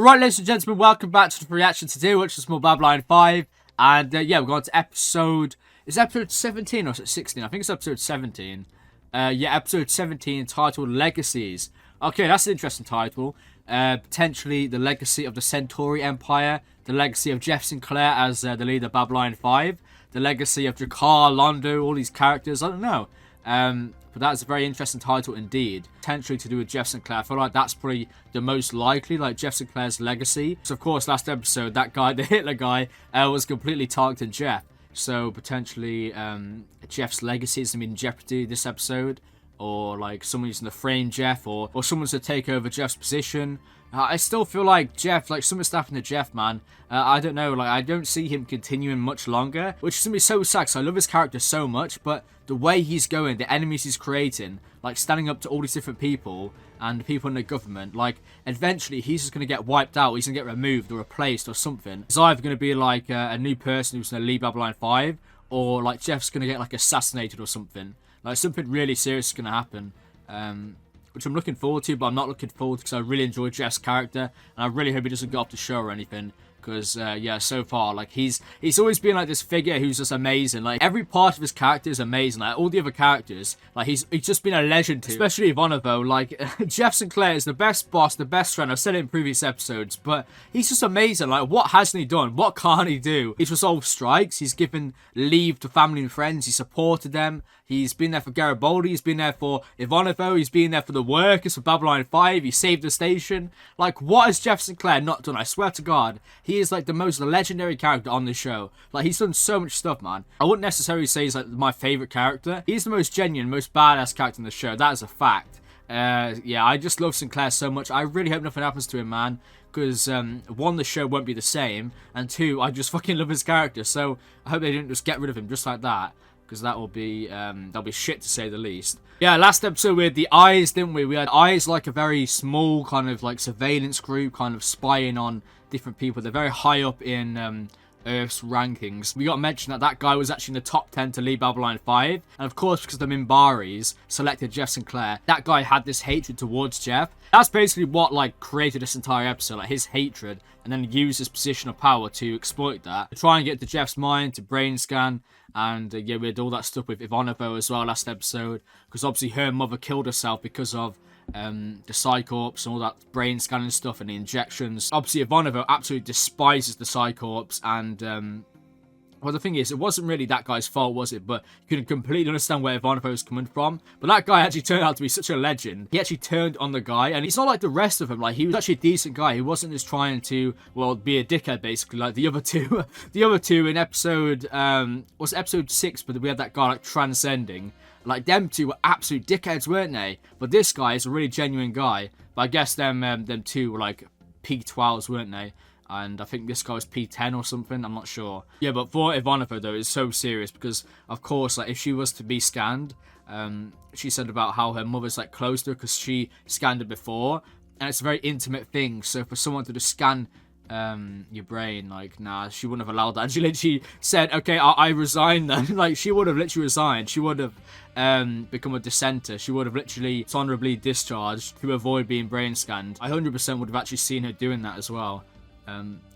Alright, ladies and gentlemen, welcome back to the reaction today, which is more Babylon 5. And yeah, we're going to episode... Is it episode 17 or is it 16? I think it's episode 17. Yeah, episode 17, titled Legacies. Okay, that's an interesting title. Potentially the legacy of the Centauri Empire, the legacy of Jeff Sinclair as the leader of Babylon 5, the legacy of Jakar, Londo, all these characters, I don't know. But that's a very interesting title indeed. Potentially to do with Jeff Sinclair. I feel like that's probably the most likely, like Jeff Sinclair's legacy. So of course, last episode, that guy, the Hitler guy, was completely targeting Jeff. So potentially Jeff's legacy is going to be in jeopardy this episode. Or like someone using the frame Jeff, or someone's to take over Jeff's position. I still feel like Jeff, like something's happened to Jeff, man. I don't know, like I don't see him continuing much longer, which is going to be so sad because I love his character so much, but the way he's going, the enemies he's creating, like standing up to all these different people and people in the government, like eventually he's just going to get wiped out, he's going to get removed or replaced or something. It's either going to be like a new person who's going to leave Babylon 5, or like Jeff's going to get like assassinated or something. Like something really serious is going to happen. Which I'm looking forward to, but I'm not looking forward to because I really enjoy Jeff's character, and I really hope he doesn't go off the show or anything. Because yeah, so far, like he's always been like this figure who's just amazing. Like every part of his character is amazing. Like all the other characters, like he's just been a legend to. Especially Ivanova. Like Jeff Sinclair is the best boss, the best friend. I've said it in previous episodes, but he's just amazing. Like what hasn't he done? What can't he do? He's resolved strikes. He's given leave to family and friends. He supported them. He's been there for Garibaldi. He's been there for Ivanova. He's been there for the workers for Babylon 5. He saved the station. Like, what has Jeff Sinclair not done? I swear to God, he is like the most legendary character on the show. Like, he's done so much stuff, man. I wouldn't necessarily say he's like my favorite character. He's the most genuine, most badass character in the show. That is a fact. Yeah, I just love Sinclair so much. I really hope nothing happens to him, man. Because, one, the show won't be the same. And two, I just fucking love his character. So, I hope they didn't just get rid of him just like that. Because that'll be shit to say the least. Yeah, last episode we had the Eyes, didn't we? We had Eyes like a very small kind of like surveillance group, kind of spying on different people. They're very high up in Earth's rankings. We got to mention that guy was actually in the top 10 to leave Babylon 5. And of course, because the Minbaris selected Jeff Sinclair, that guy had this hatred towards Jeff. That's basically what like created this entire episode, like his hatred, and then used his position of power to exploit that. To try and get to Jeff's mind, to brain scan. And yeah, we had all that stuff with Ivanova as well last episode. Because obviously her mother killed herself because of the Psycorps and all that brain scanning stuff and the injections. Obviously Ivanova absolutely despises the Psycorps, and well, the thing is, it wasn't really that guy's fault, was it? But you couldn't completely understand where Ivanova was coming from. But that guy actually turned out to be such a legend. He actually turned on the guy, and he's not like the rest of them. Like, he was actually a decent guy. He wasn't just trying to, well, be a dickhead, basically, like the other two. The other two in episode, was it episode 6, but we had that guy, like, transcending. Like, them two were absolute dickheads, weren't they? But this guy is a really genuine guy. But I guess them two were, like, P12s, weren't they? And I think this guy was P10 or something. I'm not sure. Yeah, but for Ivanova, though, it's so serious. Because, of course, like if she was to be scanned, she said about how her mother's, like, close to her because she scanned her before. And it's a very intimate thing. So for someone to just scan your brain, like, nah, she wouldn't have allowed that. And she literally said, okay, I resign then. Like, she would have literally resigned. She would have become a dissenter. She would have literally honorably discharged to avoid being brain scanned. I 100% would have actually seen her doing that as well.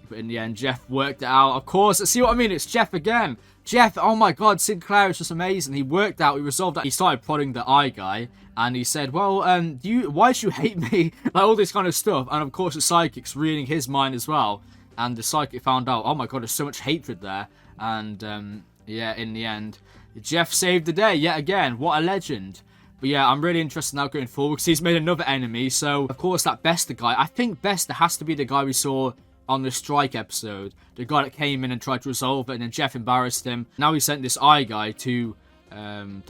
But in the end, Jeff worked it out. Of course, see what I mean? It's Jeff again. Jeff, oh my God, Sinclair is just amazing. He worked out, he resolved that. He started prodding the eye guy, and he said, well, why do you hate me? Like, all this kind of stuff. And of course, the psychic's reading his mind as well. And the psychic found out, oh my God, there's so much hatred there. And, yeah, in the end, Jeff saved the day yet again. What a legend. But yeah, I'm really interested now going forward because he's made another enemy. So, of course, that Bester guy, I think Bester has to be the guy we saw on the strike episode, the guy that came in and tried to resolve it, and then Jeff embarrassed him. Now he sent this eye guy to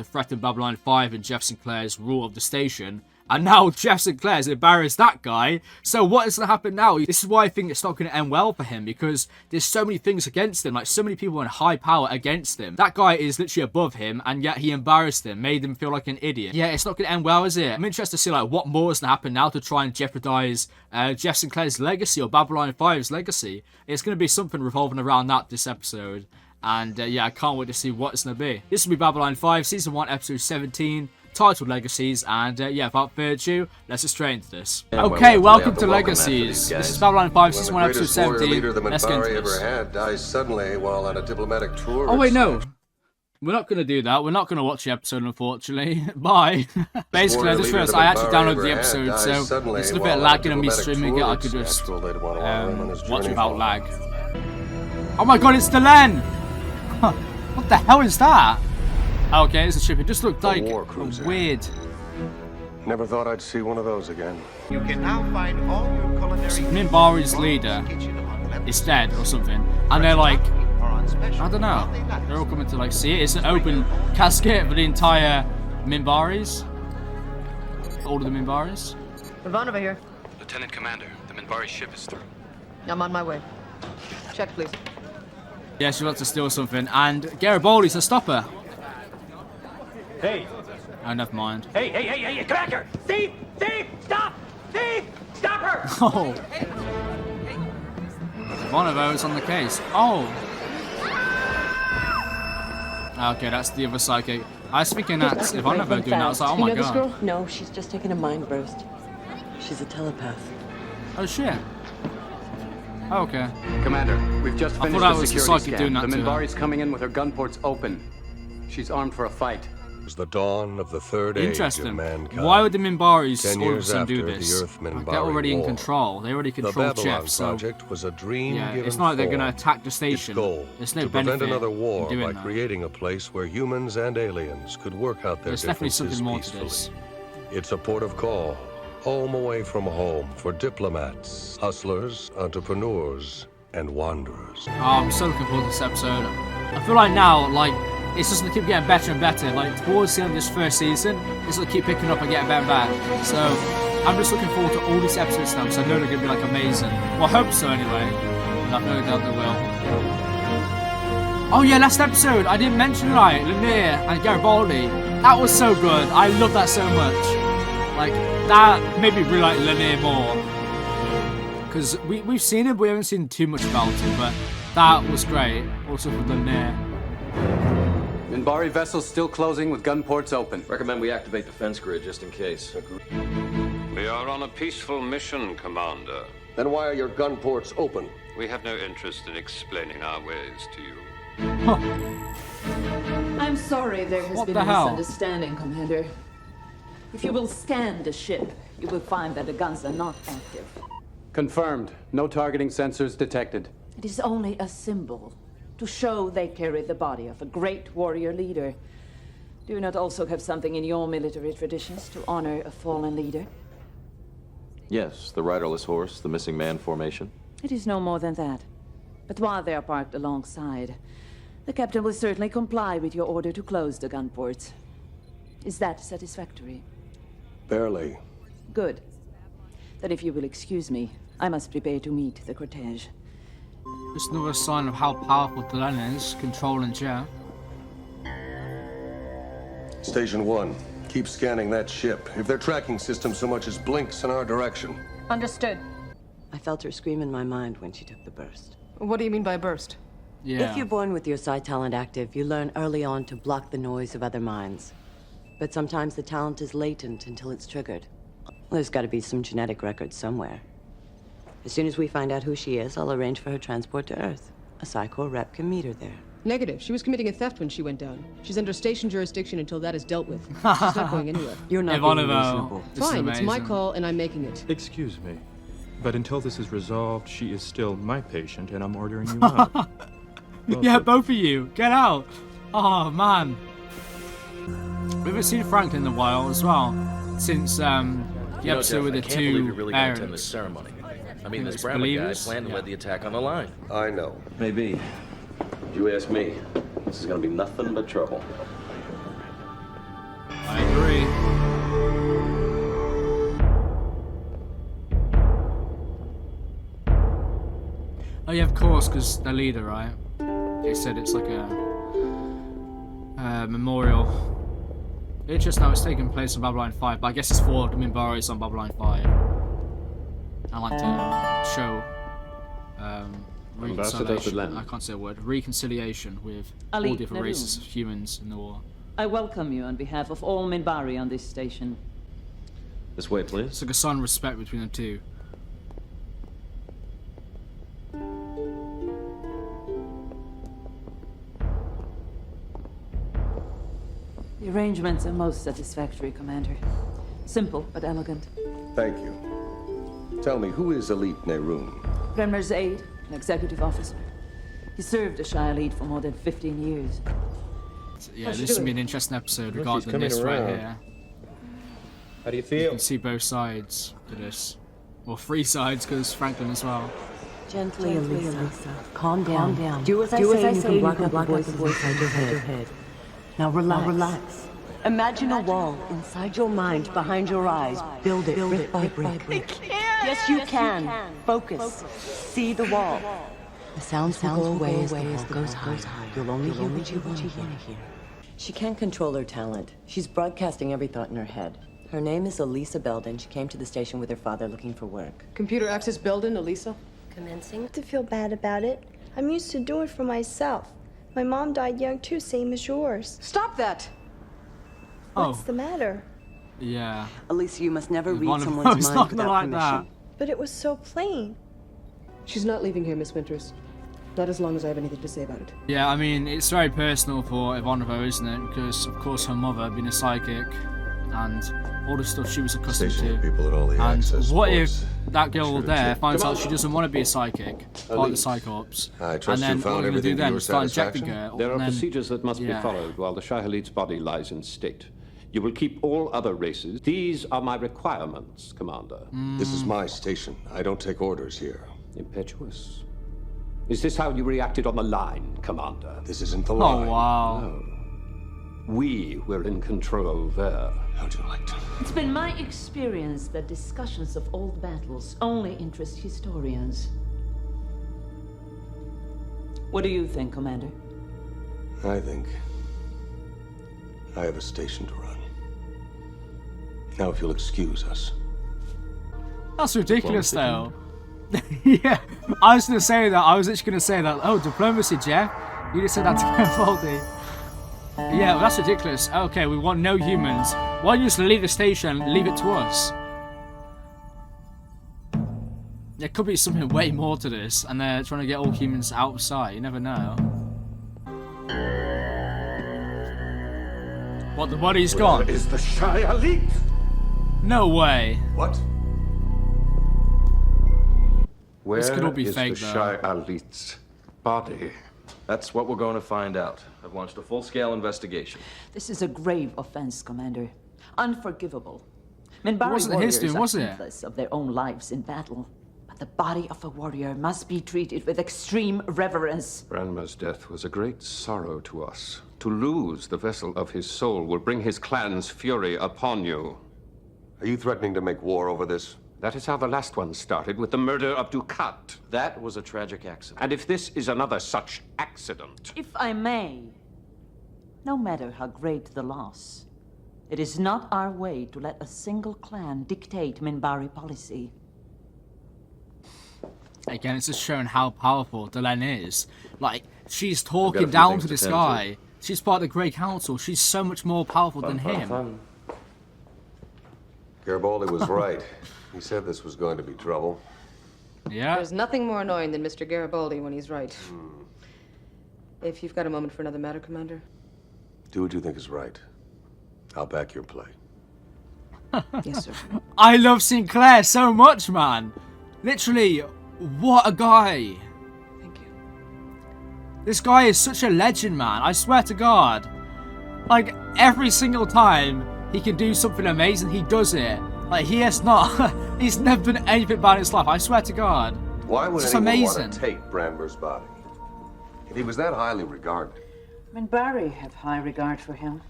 threaten Babylon 5 and Jeff Sinclair's rule of the station. And now Jeff Sinclair's embarrassed that guy. So what is going to happen now? This is why I think it's not going to end well for him. Because there's so many things against him. Like, so many people in high power against him. That guy is literally above him. And yet he embarrassed him. Made him feel like an idiot. Yeah, it's not going to end well, is it? I'm interested to see, like, what more is going to happen now to try and jeopardize Jeff Sinclair's legacy. Or Babylon 5's legacy. It's going to be something revolving around that this episode. And yeah, I can't wait to see what it's going to be. This will be Babylon 5, Season 1, Episode 17. titled Legacies, and yeah, without further ado, let's get straight into this. Okay, welcome to Legacies. This is Babylon 5, Season 1, Episode 17. Let's get into this. Ever had dies suddenly while on a diplomatic tour. Oh wait, no. We're not going to do that. We're not going to watch the episode, unfortunately. Bye. Basically, I just realized I actually downloaded the episode, so it's a bit lagging on me streaming it. I could just watch without lag. Oh my god, it's the Len! What the hell is that? Okay, it's a ship. It just looked like weird. Never thought I'd see one of those again. You can now find all your culinary Minbari's leader is dead or something, and they're like, I don't know. They're all coming to like see it. It's an open casket for the entire Minbaris. All of the Minbaris. Ivanova here. Lieutenant Commander, the Minbari ship is through. I'm on my way. Check, please. Yeah, she wants to steal something, and Garibaldi's to stop her. Hey! Oh, never mind. Hey, Commander! Steve! Stop! Steve! Stop her! Oh. Ivanova is on the case. Oh. Okay, that's the other psychic. I was thinking that's Ivanova doing that. I was like, oh my you know god. This girl? No, she's just taking a mind burst. She's a telepath. Oh shit. Oh, okay. Commander, we've just finished that the was the security psychic scan. doing that The to her. Minbari's coming in with her gun ports open. She's armed for a fight. It was the dawn of the third age of Interesting. mankind. Why would the Minbaris 10 all of a years sudden do after this? the Earth Minbari They're already in War. control. They already The control Babylon Chef, so project was a dream yeah, given it's not like they're gonna form. attack the Its station. goal, There's no to prevent benefit another war in doing by that. creating a place where humans and aliens could work out their There's definitely differences something more to peacefully. this. It's a port of call, home away from home for diplomats, hustlers, entrepreneurs, and wanderers. Oh, I'm so looking forward to this episode. I feel like now, like, it's just gonna keep getting better and better. Like, towards the end of this first season, it's gonna keep picking up and getting better and better. So, I'm just looking forward to all these episodes now, because I know they're gonna be, like, amazing. Well, I hope so, anyway. And I've no doubt they will. Oh, yeah, last episode, I didn't mention, right, Lanier and Garibaldi. That was so good. I love that so much. Like, that made me really like Lanier more. Because we've seen him, but we haven't seen too much about him, but that was great. Also for Lanier. Minbari vessels still closing with gun ports open. Recommend we activate the fence grid just in case. We are on a peaceful mission, Commander. Then why are your gun ports open? We have no interest in explaining our ways to you. I'm sorry there has What been the a hell? misunderstanding, Commander. If you will scan the ship, you will find that the guns are not active. Confirmed. No targeting sensors detected. It is only a symbol to show they carry the body of a great warrior leader. Do you not also have something in your military traditions to honor a fallen leader? Yes, the riderless horse, the missing man formation. It is no more than that. But while they are parked alongside, the captain will certainly comply with your order to close the gun ports. Is that satisfactory? Barely. Good. Then if you will excuse me, I must prepare to meet the cortege. Just another sign of how powerful Delenn is, controlling Jeff. Station 1, keep scanning that ship. If their tracking system so much as blinks in our direction. Understood. I felt her scream in my mind when she took the burst. What do you mean by burst? Yeah. If you're born with your psi talent active, you learn early on to block the noise of other minds. But sometimes the talent is latent until it's triggered. There's got to be some genetic record somewhere. As soon as we find out who she is, I'll arrange for her transport to Earth. A Psy-Corps rep can meet her there. Negative. She was committing a theft when she went down. She's under station jurisdiction until that is dealt with. She's not going anywhere. You're not being Ivanova. reasonable. This is Fine, it's my amazing. call and I'm making it. Excuse me, but until this is resolved, she is still my patient, and I'm ordering you out. Yeah, both of you. Get out. Oh, man. We haven't seen Frank in a while as well. Since the episode with the I can't believe two you're really going to attend parents. this ceremony. I mean, think this it's Bradley guy believers? planned to Yeah. lead the attack on the line. I know. Maybe. If you ask me, this is going to be nothing but trouble. I agree. Oh yeah, of course, because the leader, right? They said it's like a memorial. Interesting how it's taking place on Babylon 5, but I guess it's for the Minbaris on Babylon 5. I like to show Ambassador reconciliation. Bennett. I can't say a word. Reconciliation with all Ali different Naroon. races of humans in the war. I welcome you on behalf of all Minbari on this station. This way, please. It's like a sign of respect between the two. The arrangements are most satisfactory, Commander. Simple but elegant. Thank you. Tell me, who is Elite Neroon? Brenmer's aide, an executive officer. He served as Shire lead for more than 15 years. Yeah, this is gonna be an interesting episode regarding this right here. How do you You feel? can see both sides to this. Well, three sides, because Franklin as well. Gently, Elisa. Calm down. Do as I say, and you can block out the voices inside your head. Now relax. Imagine a wall inside your mind, behind your eyes. Build it brick by brick. Yes, you can. Focus. See the wall. The sounds will go away as the wall goes high. You'll only hear what you want to hear. She can't control her talent. She's broadcasting every thought in her head. Her name is Elisa Belden. She came to the station with her father looking for work. Computer access Belden, Elisa? Commencing to feel bad about it. I'm used to doing it for myself. My mom died young too, same as yours. Stop that! What's the matter? Yeah. Elisa, you must never read One of someone's them's mind not without like permission. that. But it was so plain. She's not leaving here, Miss Winters. Not as long as I have anything to say about it. Yeah, I mean, it's very personal for Ivanova, isn't it? Because, of course, her mother being a psychic and all the stuff she was accustomed Stationing to. people at all the And access what if ports. that girl Should've there checked. finds Come out on. she doesn't want to be a psychic, part of the Elise, Psychops, I trust and then you found what are we going to everything do to then? your Start injecting satisfaction? her? There are and then, procedures that must be yeah. followed while the Shire lead's body lies in state. You will keep all other races. These are my requirements, Commander. This is my station. I don't take orders here. Impetuous. Is this how you reacted on the line, Commander? This isn't the Oh, line. wow. No. We were in control there. How'd you like to? It's been my experience that discussions of old battles only interest historians. What do you think, Commander? I think I have a station to run. Now, if you'll excuse us. That's ridiculous, though. Yeah, I was going to say that. I was actually going to say that. Oh, diplomacy, Jeff. You just said that to Garibaldi. Yeah, well, that's ridiculous. Okay, we want no humans. Why don't you just leave the station, leave it to us? There could be something way more to this, and they're trying to get all humans outside. You never know. What, the body's gone? Is the Shire leak? No way. What? Where This could all be is fake, the though. Shire elite's body? That's what we're going to find out. I've launched a full-scale investigation. This is a grave offense, Commander. Unforgivable. Minbari wasn't his warriors doing, are was it? heedless of their own lives in battle. But the body of a warrior must be treated with extreme reverence. Branmer's death was a great sorrow to us. To lose the vessel of his soul will bring his clan's fury upon you. Are you threatening to make war over this? That is how the last one started, with the murder of Ducat. That was a tragic accident. And if this is another such accident... If I may, no matter how great the loss, it is not our way to let a single clan dictate Minbari policy. Again, it's just showing how powerful Delenn is. Like, she's I've got a talking few down things to to this tend guy. She's part of the Grey Council. She's so much more powerful than him. Garibaldi was right. He said this was going to be trouble. Yeah. There's nothing more annoying than Mr. Garibaldi when he's right. If you've got a moment for another matter, Commander. Do what you think is right. I'll back your play. Yes, sir. I love Sinclair so much, man. Literally, what a guy. Thank you. This guy is such a legend, man. I swear to God. Like, every single time he can do something amazing, he does it. Like, he has not... he's never done anything bad in his life. I swear to God. Why would It's anyone amazing. want to take Branmer's body? If he was that highly regarded. Minbari have high regard for him.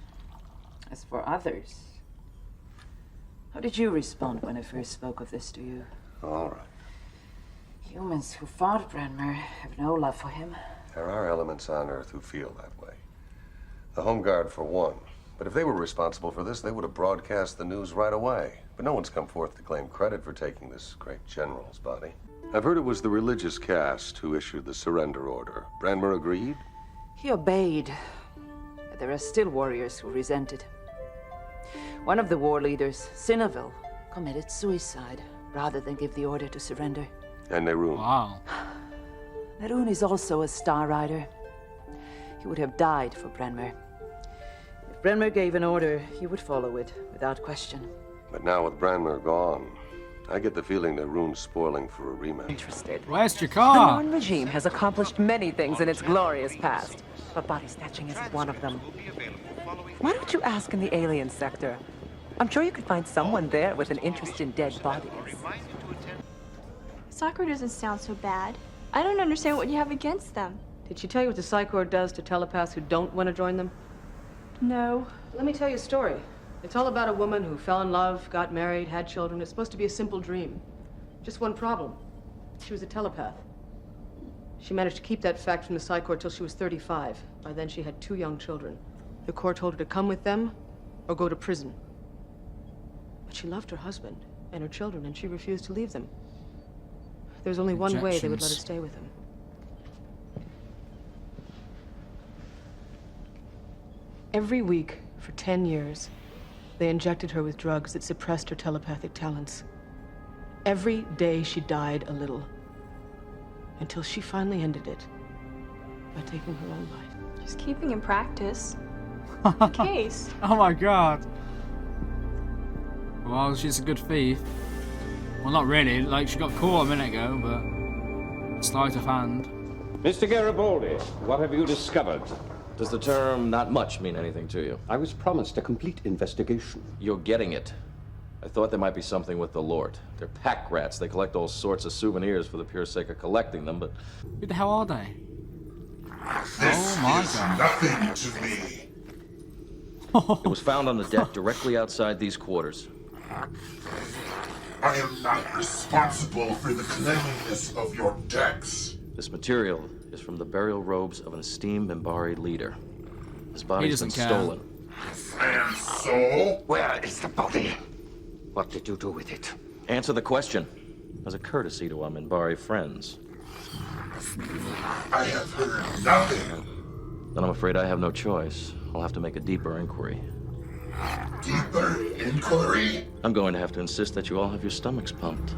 As for others... How did you respond when I first spoke of this to you? All right. Humans who fought Branmer have no love for him. There are elements on Earth who feel that way. The Home Guard, for one. But if they were responsible for this, they would have broadcast the news right away. But no one's come forth to claim credit for taking this great general's body. I've heard it was the religious caste who issued the surrender order. Branmer agreed? He obeyed. But there are still warriors who resent it. One of the war leaders, Sinaville, committed suicide rather than give the order to surrender. And Nerun. Wow. Nerun is also a Star Rider. He would have died for Brenmer. If Brenmer gave an order, he would follow it without question. But now with Branmer gone, I get the feeling Nerun's spoiling for a rematch. Interested. Where's your The car? Norn regime has accomplished many things in its glorious past, but body snatching isn't one of them. Why don't you ask in the alien sector? I'm sure you could find someone there with an interest in dead bodies. Psychor doesn't sound so bad. I don't understand what you have against them. Did she tell you what the Psychor does to telepaths who don't want to join them? No. Let me tell you a story. It's all about a woman who fell in love, got married, had children. It's supposed to be a simple dream. Just one problem. She was a telepath. She managed to keep that fact from the Psychor till she was 35. By then she had 2 young children. The Corps told her to come with them or go to prison. But she loved her husband and her children, and she refused to leave them. There was only one way they would let her stay with him. Every week for 10 years, they injected her with drugs that suppressed her telepathic talents. Every day she died a little, until she finally ended it by taking her own life. Just keeping in practice. The case. Oh my god. Well, she's a good thief. Well, not really. Like, she got caught a minute ago, but sleight of hand. Mr. Garibaldi, what have you discovered? Does the term "not much" mean anything to you? I was promised a complete investigation. You're getting it. I thought there might be something with the Lord. They're pack rats. They collect all sorts of souvenirs for the pure sake of collecting them, but... Who the hell are they? This oh my is god. nothing to me. It was found on the deck directly outside these quarters. I am not responsible for the cleanliness of your decks. This material is from the burial robes of an esteemed Minbari leader. His body's been stolen. And so? Where is the body? What did you do with it? Answer the question, as a courtesy to our Minbari friends. I have heard nothing. Then I'm afraid I have no choice. I'll have to make a deeper inquiry. Deeper inquiry? I'm going to have to insist that you all have your stomachs pumped.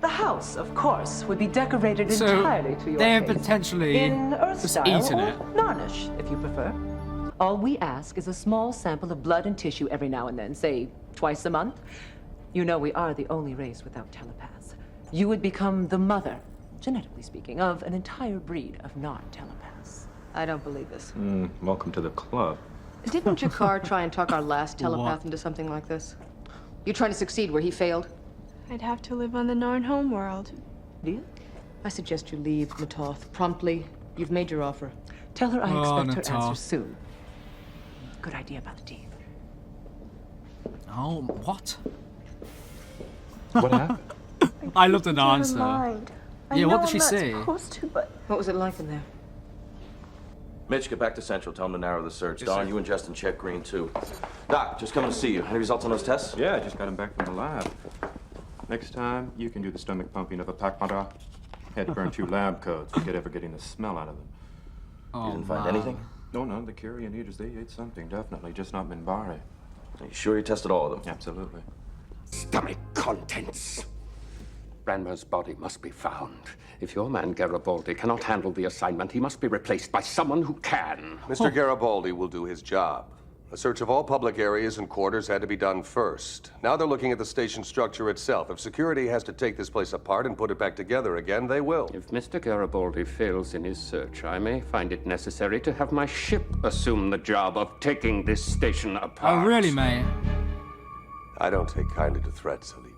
The house, of course, would be decorated So, entirely to your they're taste. potentially in Earth just style eating or it. Narnish, if you prefer. All we ask is a small sample of blood and tissue every now and then, say twice a month. You know we are the only race without telepaths. You would become the mother, genetically speaking, of an entire breed of non-telepaths. I don't believe this. Welcome to the club. Didn't Jakar try and talk our last telepath What? into something like this? You trying to succeed where he failed? I'd have to live on the Narn homeworld. Deal? I suggest you leave, Natoth, promptly. You've made your offer. Tell her I expect her Natoth. answer soon. Good idea about the teeth. Oh, what? What happened? I love the Never answer. mind. I Yeah, know what did I'm she not say? supposed to, but What was it like in there? Mitch, get back to Central. Tell them to narrow the search. Don, you and Justin check Green, too. Doc, just coming to see you. Any results on those tests? Yeah, I just got him back from the lab. Next time, you can do the stomach pumping of a Pakmada. Had to burn 2 lab coats to get ever getting the smell out of them. Oh, You didn't find man. anything? No, the Curian eaters, they ate something, definitely. Just not Minbari. Are you sure you tested all of them? Absolutely. Stomach contents. Branmer's body must be found. If your man Garibaldi cannot handle the assignment, he must be replaced by someone who can. Mr. Garibaldi will do his job. A search of all public areas and quarters had to be done first. Now they're looking at the station structure itself. If security has to take this place apart and put it back together again, they will. If Mr. Garibaldi fails in his search, I may find it necessary to have my ship assume the job of taking this station apart. Oh, really, mate? I don't take kindly to threats, Elite.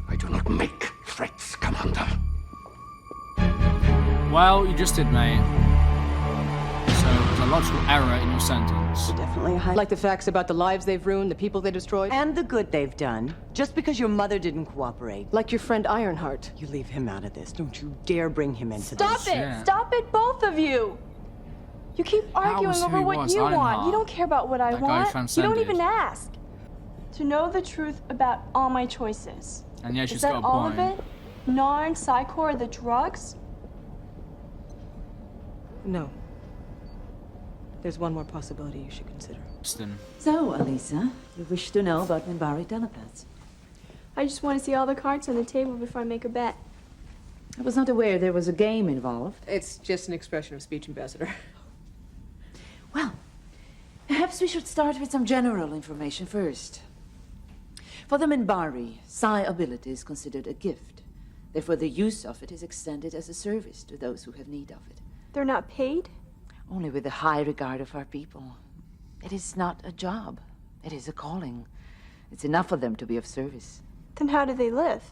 I do not make threats, Commander. Well, you just did, mate. So, there's a logical error in your sentence. Definitely Like the facts about the lives they've ruined, the people they destroyed? And the good they've done. Just because your mother didn't cooperate. Like your friend Ironheart. You leave him out of this. Don't you dare bring him into stop this. it! Yeah. Stop it, both of you! You keep arguing was over who what was you want. Ironheart? You don't care about what I That guy want. You don't transcended. even ask. To know the truth about all my choices. And yeah, Is she's that got a all point. of it? Narn, Psychor, the drugs? No. There's one more possibility you should consider. So, Alisa, you wish to know about Minbari telepaths? I just want to see all the cards on the table before I make a bet. I was not aware there was a game involved. It's just an expression of speech, Ambassador. Well, perhaps we should start with some general information first. For the Minbari, psi ability is considered a gift. Therefore, the use of it is extended as a service to those who have need of it. They're not paid? Only with the high regard of our people. It is not a job. It is a calling. It's enough for them to be of service. Then how do they live?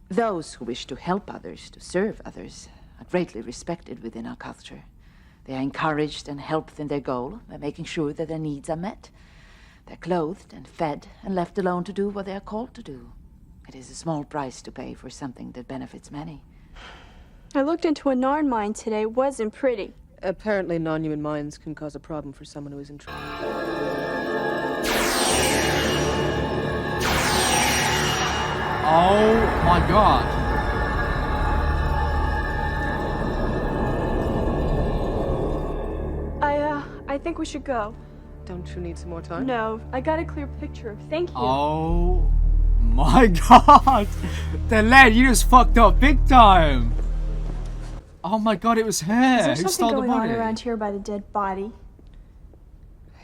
Those who wish to help others, to serve others, are greatly respected within our culture. They are encouraged and helped in their goal by making sure that their needs are met. They're clothed and fed and left alone to do what they are called to do. It is a small price to pay for something that benefits many. I looked into a Narn mine today. It wasn't pretty. Apparently, non-human minds can cause a problem for someone who is in trouble. Oh my god. I think we should go. Don't you need some more time? No, I got a clear picture. Thank you. Oh my god. Delenn, you just fucked up big time. Oh my god, it was her Is there who something stole the going on money. around here by the dead body?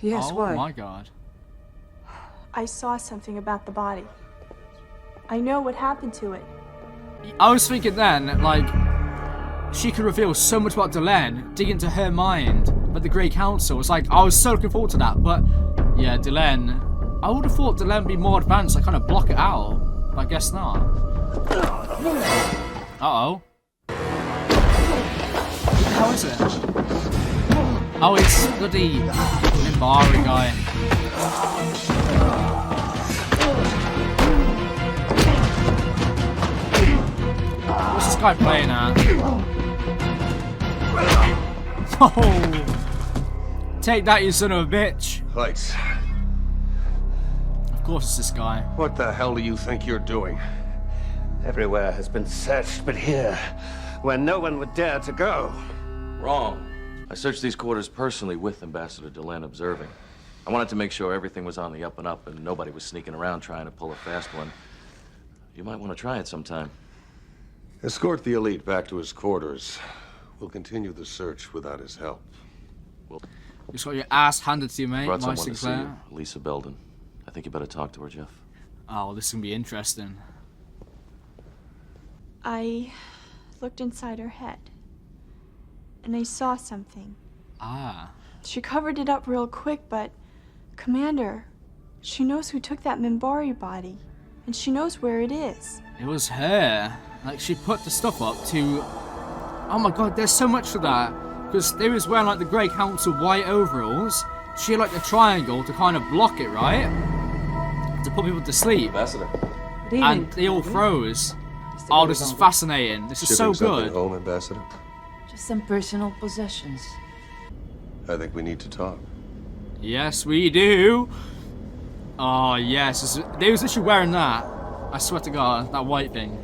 Yes, oh why? My god. I saw something about the body. I know what happened to it. I was thinking then, like, she could reveal so much about Delenn, dig into her mind, but the Grey Council, it's like, I was so looking forward to that, but, yeah, Delenn, I would have thought Delenn would be more advanced, like, kind of block it out, but I guess not. Uh-oh. How is it? Oh, it's bloody Minbari guy. What's this guy playing at? Oh! Take that, you son of a bitch! Lights. Of course it's this guy. What the hell do you think you're doing? Everywhere has been searched, but here, where no one would dare to go. Wrong. I searched these quarters personally with Ambassador Delenn observing. I wanted to make sure everything was on the up and up and nobody was sneaking around trying to pull a fast one. You might want to try it sometime. Escort the elite back to his quarters. We'll continue the search without his help. Well, You just got your ass handed to you, mate, brought Mike someone to see Sinclair. you, Lisa Belden. I think you better talk to her, Jeff. Oh, well, this is gonna be interesting. I looked inside her head. And I saw something. Ah. She covered it up real quick, but... Commander, she knows who took that Minbari body. And she knows where it is. It was her. Like, she put the stuff up to... Oh my god, there's so much to that. Because they was wearing, like, the Grey Council white overalls. She had, like, the triangle to kind of block it, right? To put people to sleep. Ambassador. And they all froze. Oh, this is fascinating. This is so Shipping something good. home, Ambassador? Just some personal possessions. I think we need to talk. Yes, we do. Oh, yes. They was literally wearing that. I swear to God, that white thing.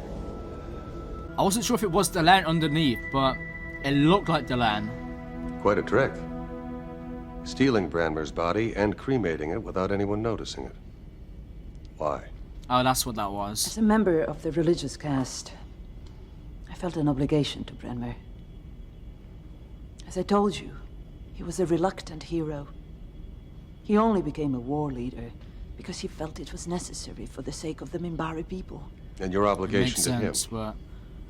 I wasn't sure if it was Delenn underneath, but it looked like Delenn. Quite a trick. Stealing Branmer's body and cremating it without anyone noticing it. Why? Oh, that's what that was. As a member of the religious caste, I felt an obligation to Branmer. As I told you, he was a reluctant hero. He only became a war leader because he felt it was necessary for the sake of the Minbari people. And your obligation Makes to him. sense, but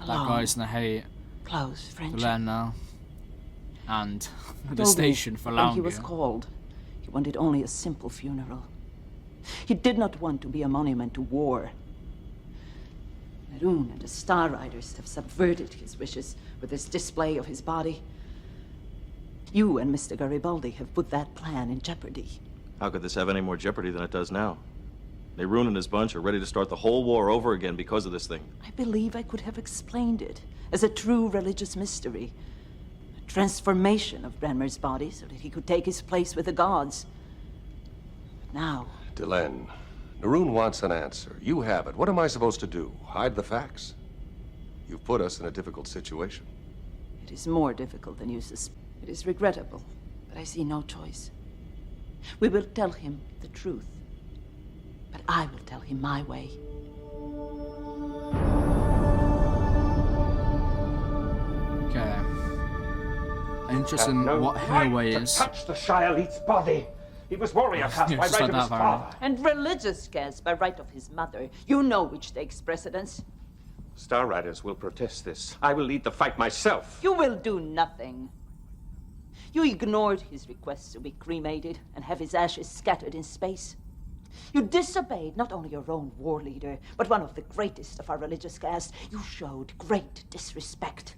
that guy's in the hate. Close friendship. Delenn now. And the Told me station for when he was longer. called, he wanted only a simple funeral. He did not want to be a monument to war. Neroon and the Star Riders have subverted his wishes with this display of his body. You and Mr. Garibaldi have put that plan in jeopardy. How could this have any more jeopardy than it does now? Neroon and his bunch are ready to start the whole war over again because of this thing. I believe I could have explained it as a true religious mystery. A transformation of Branmer's body so that he could take his place with the gods. But now... Delenn, Neroon wants an answer. You have it. What am I supposed to do? Hide the facts? You've put us in a difficult situation. It is more difficult than you suspect. It is regrettable, but I see no choice. We will tell him the truth, but I will tell him my way. Okay. Interesting what her way is. Touch the Shire Elite's body. He was warrior caste by right of his father. And religious caste by right of his mother. You know which takes precedence. Star Riders will protest this. I will lead the fight myself. You will do nothing. You ignored his requests to be cremated and have his ashes scattered in space. You disobeyed not only your own war leader, but one of the greatest of our religious caste. You showed great disrespect.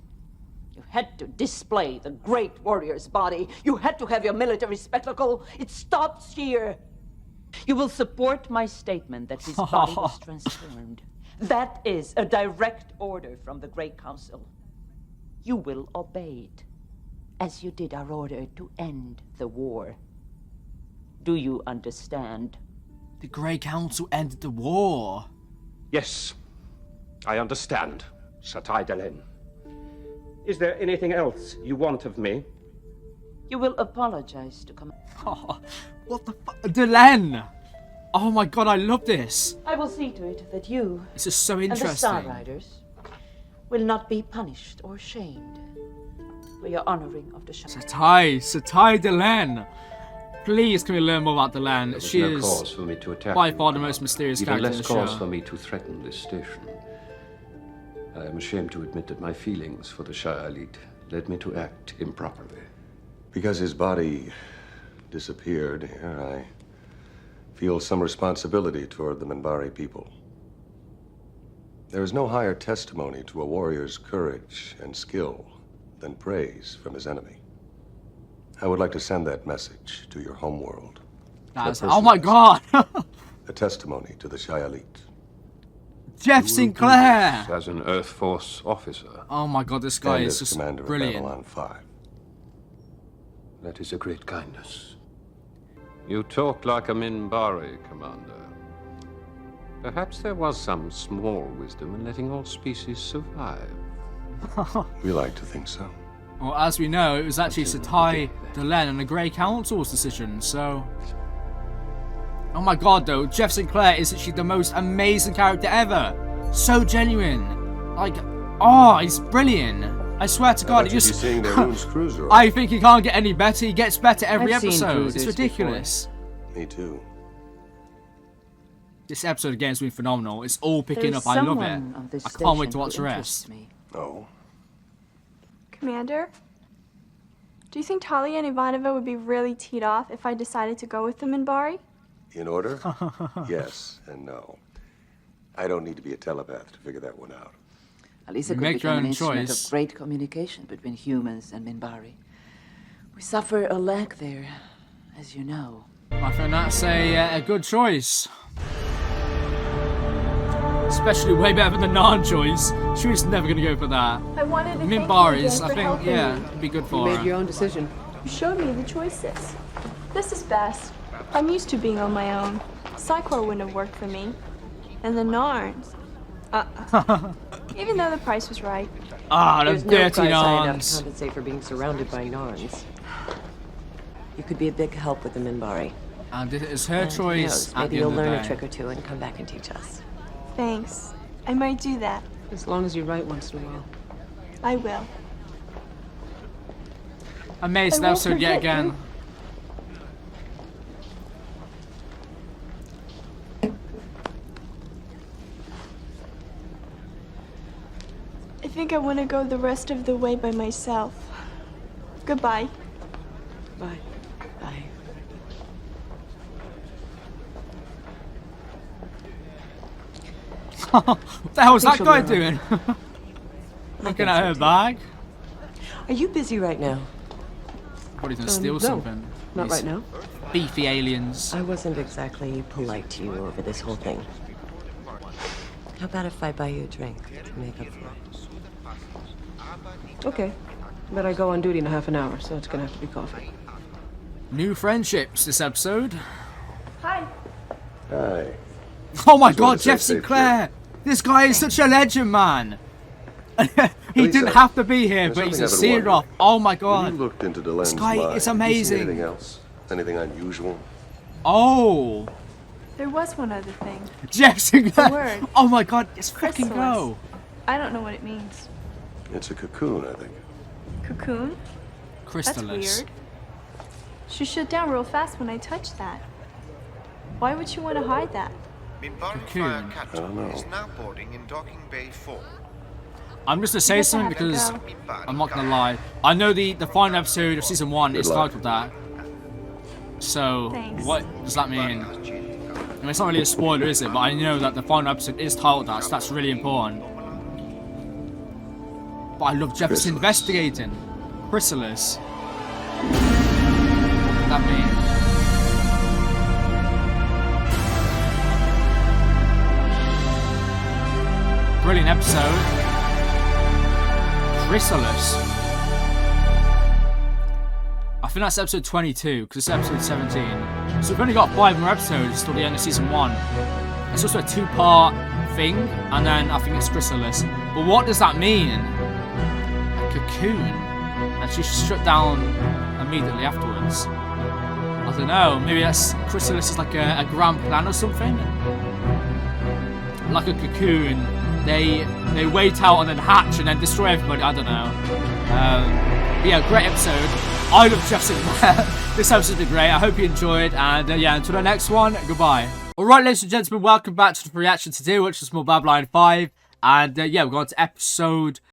You had to display the great warrior's body. You had to have your military spectacle. It stops here. You will support my statement that his body was transformed. That is a direct order from the Great Council. You will obey it, as you did our order to end the war. Do you understand? The Grey Council ended the war. Yes, I understand, Shatai Delen. Is there anything else you want of me? You will apologize to come. What the fuck? Delenn! Oh my god, I love this. I will see to it that you This is so and the interesting. Star Riders will not be punished or shamed for your honoring of the Shire. Shatai Delenn. Please, can we learn more about Delenn? She no is cause for me to attack by you, far the Commander. most mysterious Even character in less the cause show. for me to threaten this station. I am ashamed to admit that my feelings for the Shire Elite led me to act improperly. Because his body disappeared here, I feel some responsibility toward the Minbari people. There is no higher testimony to a warrior's courage and skill than praise from his enemy. I would like to send that message to your homeworld. Oh my god! A testimony to the Shire Elite. Jeff Sinclair! As an Earth Force officer. Oh my god, this guy And is as just commander brilliant. of Babylon 5. That is a great kindness. You talk like a Minbari, Commander. Perhaps there was some small wisdom in letting all species survive. We like to think so. Well, as we know, it was actually Shatai Delenn and the Grey Council's decision, so... Oh my god, though, Jeff Sinclair is actually the most amazing character ever. So genuine. Like, oh, he's brilliant. I swear to God, he just... Seeing their Moon's cruiser. I think he can't get any better. He gets better every I've seen episode. It's cruisers ridiculous. Me too. This episode again has been phenomenal. It's all picking There's up. I love someone on it. this I can't wait station to watch who the interests rest. me. Oh. Commander, do you think Talia and Ivanova would be really teed off if I decided to go with the Minbari? In order? Yes and no. I don't need to be a telepath to figure that one out. Alisa You could make your become an own instrument choice. of great communication between humans and Minbari. We suffer a lack there, as you know. I think that's a good choice. Especially way better than the Narn choice. She was never going to go for that. I wanted to thank you Minbari's, again I for think, helping yeah, me. it'd be good You for made her. your own decision. You showed me the choices. This is best. I'm used to being on my own. Psychor wouldn't have worked for me. And the Narns. Even though the price was right. Ah, the There's no dirty price high enough to Narns. compensate for being surrounded by Narns. You could be a big help with the Minbari. And it is her And who choice. knows, At maybe the you'll end of the learn a day. trick or two and come back and teach us. Thanks. I might do that. As long as you write once in a while. I will. Amazing I won't episode yet forget again. you. I think I want to go the rest of the way by myself. Goodbye. Bye. Bye. What the hell was that she'll guy be doing? Looking think at her so, too. bag? Are you busy right now? What, he's gonna steal no, something? Not These right now. Beefy aliens. I wasn't exactly polite to you over this whole thing. How about if I buy you a drink to make up for it? Okay. But I go on duty in a half an hour, so it's gonna have to be coffee. New friendships this episode. Hi. Hi. Oh my Just wanted god, to say Jeff safe Sinclair! This guy is such a legend, man! He Lisa, didn't have to be here, there's but he's a something I've been seer off. Oh my When god. you looked into Delen's This guy mind, is did you see amazing. anything else? Anything unusual? Oh. There was one other thing. Jessica. A word. Oh my god, let's fucking Chrysalis. go. I don't know what it means. It's a cocoon, I think. Cocoon? Chrysalis. That's weird. She shut down real fast when I touched that. Why would you want to hide that? Cocoon. I don't know. Is now boarding in docking bay 4. I'm just gonna say guess I something have to because go. I'm not gonna lie. I know the final episode of season 1 is titled that. So Thanks. what does that mean? I mean, it's not really a spoiler, is it? But I know that the final episode is titled that, so that's really important. But I love Jefferson investigating. Chrysalis. What does that mean? Brilliant episode. Chrysalis. I think that's episode 22, because it's episode 17. So we've only got 5 more episodes till the end of season 1. It's also a 2-part thing, and then I think it's Chrysalis. But what does that mean? A cocoon? And she shut down immediately afterwards. I don't know, maybe that's Chrysalis is like a grand plan or something? Like a cocoon. They wait out and then hatch and then destroy everybody. I don't know. But yeah, great episode. I love Jefferson. This episode's been great. I hope you enjoyed. And yeah, until the next one, goodbye. Alright, ladies and gentlemen, welcome back to the reaction today, which is more Babylon 5. And yeah, we're going to episode